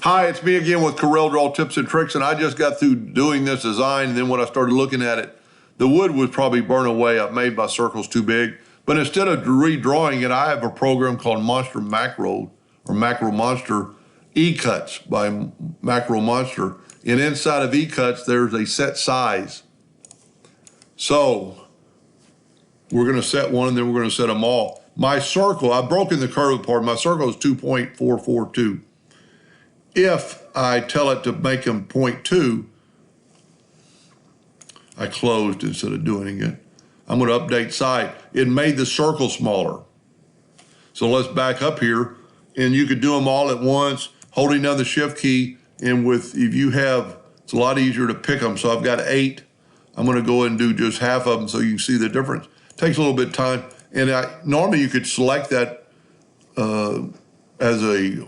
Hi, it's me again with Corel Draw Tips and Tricks, and I just got through doing this design, and then when I started looking at it, the wood was probably burned away. I've made my circles too big. But instead of redrawing it, I have a program called Monster Macro, or Macro Monster E-Cuts by Macro Monster. And inside of E-Cuts, there's a set size. So we're going to set one, and then we're going to set them all. My circle, I've broken the curve apart. My circle is 2.442. If I tell it to make them 0.2, I closed instead of doing it. I'm going to update side. It made the circle smaller. So let's back up here, and you could do them all at once, holding down the shift key, and if you have, it's a lot easier to pick them. So I've got 8. I'm going to go ahead and do just half of them so you can see the difference. Takes a little bit of time, and normally you could select that as a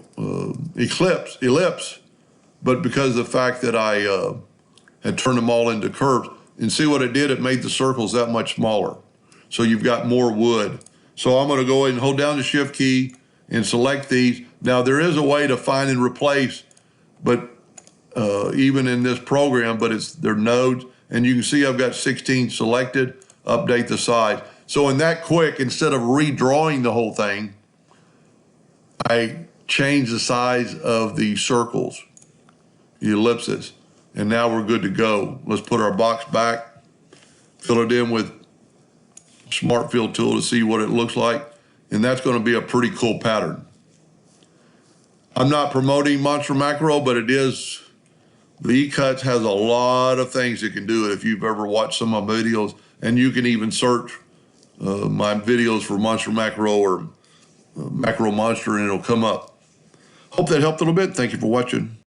ellipse, but because of the fact that I had turned them all into curves, and see what it did, it made the circles that much smaller. So you've got more wood. So I'm gonna go ahead and hold down the shift key and select these. Now there is a way to find and replace, but even in this program, but they're nodes, and you can see I've got 16 selected, update the size. So in that quick, instead of redrawing the whole thing, I changed the size of the circles, the ellipses, and now we're good to go. Let's put our box back, fill it in with Smart Fill tool to see what it looks like, and that's going to be a pretty cool pattern. I'm not promoting Monster Macro, but it is, the E-Cuts has a lot of things you can do if you've ever watched some of my videos, and you can even search my videos for Monster Macro or Macro Monster, and it'll come up. Hope that helped a little bit. Thank you for watching.